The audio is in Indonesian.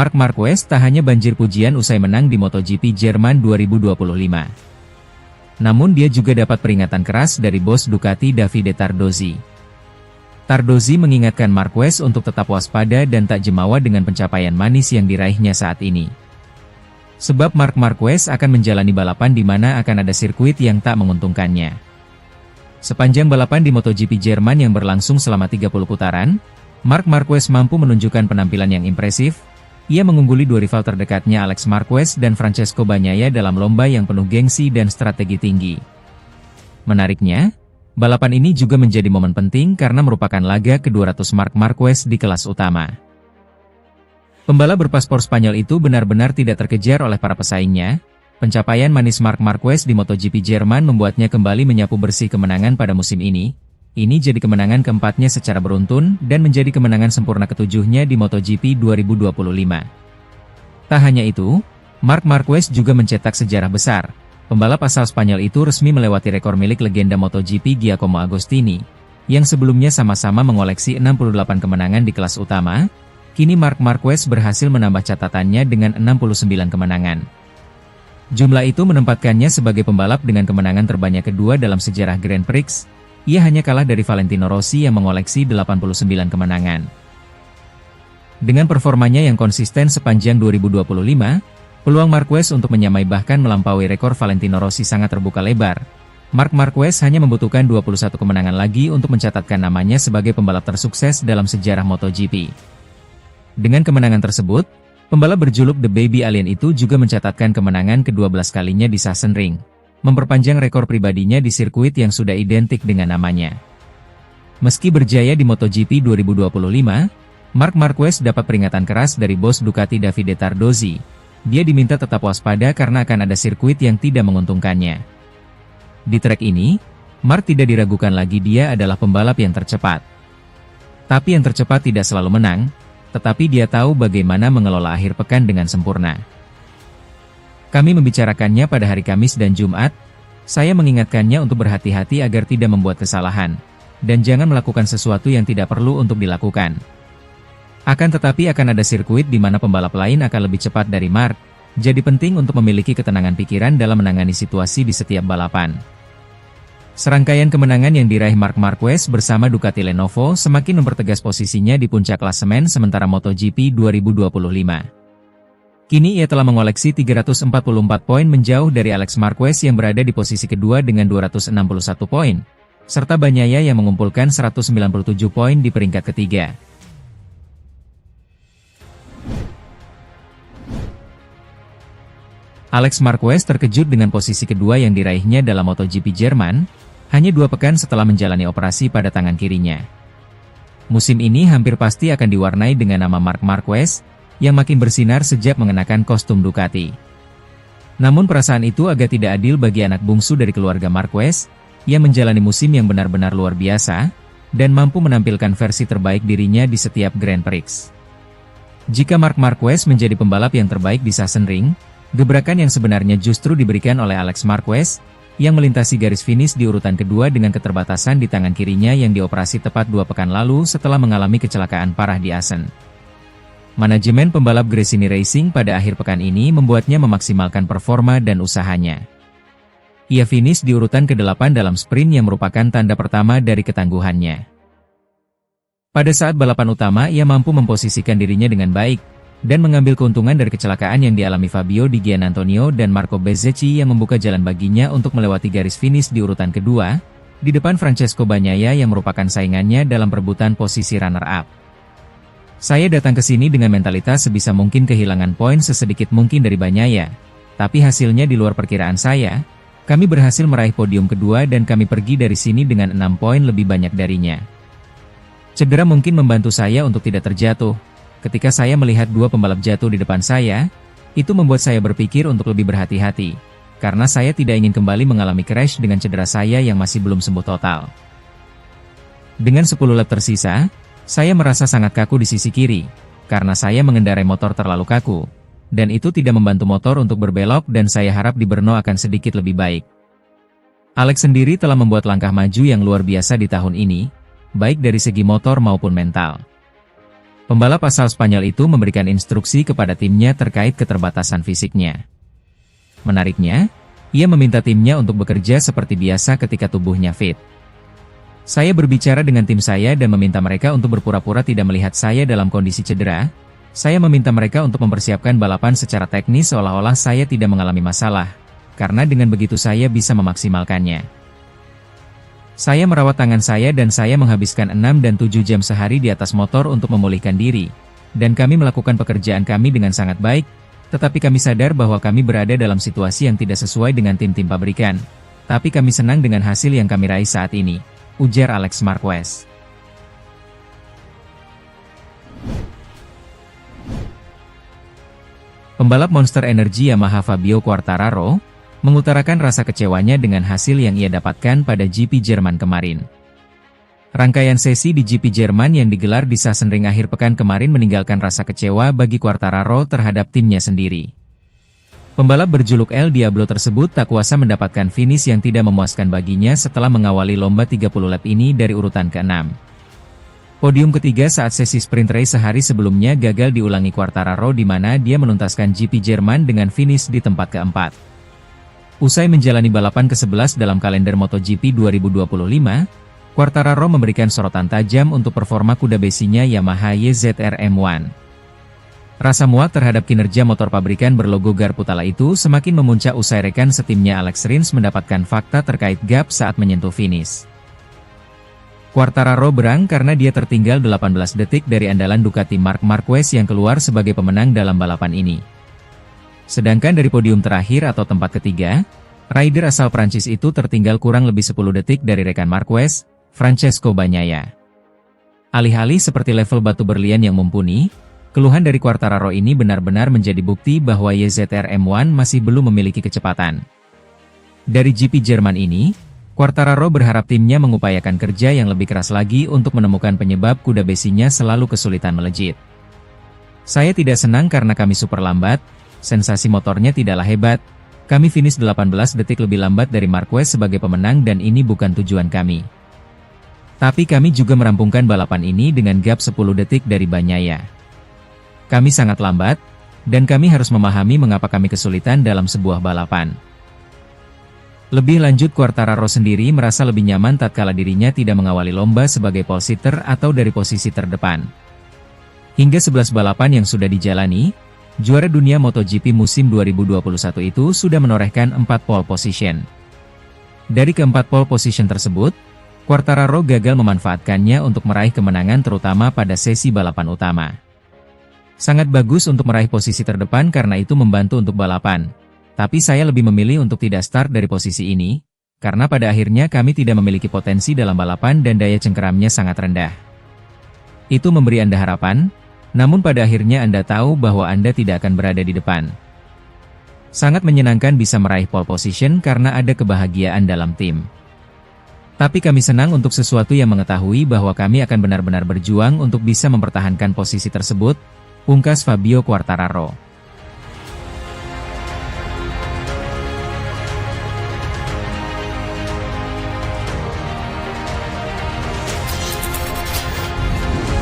Marc Marquez tak hanya banjir pujian usai menang di MotoGP Jerman 2025. Namun dia juga dapat peringatan keras dari bos Ducati Davide Tardozzi. Tardozzi mengingatkan Marquez untuk tetap waspada dan tak jemawa dengan pencapaian manis yang diraihnya saat ini. Sebab Marc Marquez akan menjalani balapan di mana akan ada sirkuit yang tak menguntungkannya. Sepanjang balapan di MotoGP Jerman yang berlangsung selama 30 putaran, Marc Marquez mampu menunjukkan penampilan yang impresif. Ia mengungguli dua rival terdekatnya Alex Marquez dan Francesco Bagnaia dalam lomba yang penuh gengsi dan strategi tinggi. Menariknya, balapan ini juga menjadi momen penting karena merupakan laga ke-200 Marc Marquez di kelas utama. Pembalap berpaspor Spanyol itu benar-benar tidak terkejar oleh para pesaingnya. Pencapaian manis Marc Marquez di MotoGP Jerman membuatnya kembali menyapu bersih kemenangan pada musim ini. Ini jadi kemenangan keempatnya secara beruntun dan menjadi kemenangan sempurna ketujuhnya di MotoGP 2025. Tak hanya itu, Marc Marquez juga mencetak sejarah besar. Pembalap asal Spanyol itu resmi melewati rekor milik legenda MotoGP Giacomo Agostini, yang sebelumnya sama-sama mengoleksi 68 kemenangan di kelas utama. Kini Marc Marquez berhasil menambah catatannya dengan 69 kemenangan. Jumlah itu menempatkannya sebagai pembalap dengan kemenangan terbanyak kedua dalam sejarah Grand Prix. Ia hanya kalah dari Valentino Rossi yang mengoleksi 89 kemenangan. Dengan performanya yang konsisten sepanjang 2025, peluang Marquez untuk menyamai bahkan melampaui rekor Valentino Rossi sangat terbuka lebar. Marc Marquez hanya membutuhkan 21 kemenangan lagi untuk mencatatkan namanya sebagai pembalap tersukses dalam sejarah MotoGP. Dengan kemenangan tersebut, pembalap berjuluk The Baby Alien itu juga mencatatkan kemenangan ke-12 kalinya di Sachsenring, memperpanjang rekor pribadinya di sirkuit yang sudah identik dengan namanya. Meski berjaya di MotoGP 2025, Marc Marquez dapat peringatan keras dari bos Ducati Davide Tardozzi. Dia diminta tetap waspada karena akan ada sirkuit yang tidak menguntungkannya. Di trek ini, Marc tidak diragukan lagi dia adalah pembalap yang tercepat. Tapi yang tercepat tidak selalu menang, tetapi dia tahu bagaimana mengelola akhir pekan dengan sempurna. Kami membicarakannya pada hari Kamis dan Jumat. Saya mengingatkannya untuk berhati-hati agar tidak membuat kesalahan, dan jangan melakukan sesuatu yang tidak perlu untuk dilakukan. Akan tetapi akan ada sirkuit di mana pembalap lain akan lebih cepat dari Marc, jadi penting untuk memiliki ketenangan pikiran dalam menangani situasi di setiap balapan. Serangkaian kemenangan yang diraih Marc Marquez bersama Ducati Lenovo semakin mempertegas posisinya di puncak klasemen sementara MotoGP 2025. Kini ia telah mengoleksi 344 poin menjauh dari Alex Marquez yang berada di posisi kedua dengan 261 poin, serta Bagnaia yang mengumpulkan 197 poin di peringkat ketiga. Alex Marquez terkejut dengan posisi kedua yang diraihnya dalam MotoGP Jerman, hanya 2 pekan setelah menjalani operasi pada tangan kirinya. Musim ini hampir pasti akan diwarnai dengan nama Marc Marquez, yang makin bersinar sejak mengenakan kostum Ducati. Namun perasaan itu agak tidak adil bagi anak bungsu dari keluarga Marquez, yang menjalani musim yang benar-benar luar biasa, dan mampu menampilkan versi terbaik dirinya di setiap Grand Prix. Jika Marc Marquez menjadi pembalap yang terbaik di Sachsenring, gebrakan yang sebenarnya justru diberikan oleh Alex Marquez, yang melintasi garis finish di urutan kedua dengan keterbatasan di tangan kirinya yang dioperasi tepat 2 pekan lalu setelah mengalami kecelakaan parah di Assen. Manajemen pembalap Gresini Racing pada akhir pekan ini membuatnya memaksimalkan performa dan usahanya. Ia finish di urutan ke-8 dalam sprint yang merupakan tanda pertama dari ketangguhannya. Pada saat balapan utama ia mampu memposisikan dirinya dengan baik, dan mengambil keuntungan dari kecelakaan yang dialami Fabio Di Giannantonio dan Marco Bezzecchi yang membuka jalan baginya untuk melewati garis finish di urutan kedua, di depan Francesco Bagnaia yang merupakan saingannya dalam perebutan posisi runner-up. Saya datang ke sini dengan mentalitas sebisa mungkin kehilangan poin sesedikit mungkin dari Bagnaia, tapi hasilnya di luar perkiraan saya. Kami berhasil meraih podium kedua dan kami pergi dari sini dengan 6 poin lebih banyak darinya. Cedera mungkin membantu saya untuk tidak terjatuh. Ketika saya melihat 2 pembalap jatuh di depan saya, itu membuat saya berpikir untuk lebih berhati-hati, karena saya tidak ingin kembali mengalami crash dengan cedera saya yang masih belum sembuh total. Dengan 10 lap tersisa, saya merasa sangat kaku di sisi kiri, karena saya mengendarai motor terlalu kaku, dan itu tidak membantu motor untuk berbelok dan saya harap di Brno akan sedikit lebih baik. Alex sendiri telah membuat langkah maju yang luar biasa di tahun ini, baik dari segi motor maupun mental. Pembalap asal Spanyol itu memberikan instruksi kepada timnya terkait keterbatasan fisiknya. Menariknya, ia meminta timnya untuk bekerja seperti biasa ketika tubuhnya fit. Saya berbicara dengan tim saya dan meminta mereka untuk berpura-pura tidak melihat saya dalam kondisi cedera. Saya meminta mereka untuk mempersiapkan balapan secara teknis seolah-olah saya tidak mengalami masalah, karena dengan begitu saya bisa memaksimalkannya. Saya merawat tangan saya dan saya menghabiskan 6 dan 7 jam sehari di atas motor untuk memulihkan diri, dan kami melakukan pekerjaan kami dengan sangat baik, tetapi kami sadar bahwa kami berada dalam situasi yang tidak sesuai dengan tim-tim pabrikan. Tapi kami senang dengan hasil yang kami raih saat ini, ujar Alex Marquez. Pembalap Monster Energy Yamaha Fabio Quartararo mengutarakan rasa kecewanya dengan hasil yang ia dapatkan pada GP Jerman kemarin. Rangkaian sesi di GP Jerman yang digelar di Sachsenring akhir pekan kemarin meninggalkan rasa kecewa bagi Quartararo terhadap timnya sendiri. Pembalap berjuluk El Diablo tersebut tak kuasa mendapatkan finish yang tidak memuaskan baginya setelah mengawali lomba 30 lap ini dari urutan ke-6. Podium ketiga saat sesi sprint race sehari sebelumnya gagal diulangi Quartararo di mana dia menuntaskan GP Jerman dengan finish di tempat keempat. Usai menjalani balapan ke-11 dalam kalender MotoGP 2025, Quartararo memberikan sorotan tajam untuk performa kuda besinya Yamaha YZR M1. Rasa muak terhadap kinerja motor pabrikan berlogo Garputala itu semakin memuncak usai rekan setimnya Alex Rins mendapatkan fakta terkait gap saat menyentuh finish. Quartararo berang karena dia tertinggal 18 detik dari andalan Ducati Marc Marquez yang keluar sebagai pemenang dalam balapan ini. Sedangkan dari podium terakhir atau tempat ketiga, rider asal Prancis itu tertinggal kurang lebih 10 detik dari rekan Marquez, Francesco Bagnaia. Alih-alih seperti level batu berlian yang mumpuni, keluhan dari Quartararo ini benar-benar menjadi bukti bahwa YZR M1 masih belum memiliki kecepatan. Dari GP Jerman ini, Quartararo berharap timnya mengupayakan kerja yang lebih keras lagi untuk menemukan penyebab kuda besinya selalu kesulitan melejit. Saya tidak senang karena kami super lambat. Sensasi motornya tidaklah hebat, kami finish 18 detik lebih lambat dari Marquez sebagai pemenang dan ini bukan tujuan kami. Tapi kami juga merampungkan balapan ini dengan gap 10 detik dari Bagnaia. Kami sangat lambat, dan kami harus memahami mengapa kami kesulitan dalam sebuah balapan. Lebih lanjut Quartararo sendiri merasa lebih nyaman tatkala dirinya tidak mengawali lomba sebagai pole sitter atau dari posisi terdepan. Hingga 11 balapan yang sudah dijalani, juara dunia MotoGP musim 2021 itu sudah menorehkan 4 pole position. Dari keempat pole position tersebut, Quartararo gagal memanfaatkannya untuk meraih kemenangan terutama pada sesi balapan utama. Sangat bagus untuk meraih posisi terdepan karena itu membantu untuk balapan. Tapi saya lebih memilih untuk tidak start dari posisi ini, karena pada akhirnya kami tidak memiliki potensi dalam balapan dan daya cengkeramnya sangat rendah. Itu memberi Anda harapan, namun pada akhirnya Anda tahu bahwa Anda tidak akan berada di depan. Sangat menyenangkan bisa meraih pole position karena ada kebahagiaan dalam tim. Tapi kami senang untuk sesuatu yang mengetahui bahwa kami akan benar-benar berjuang untuk bisa mempertahankan posisi tersebut, pungkas Fabio Quartararo.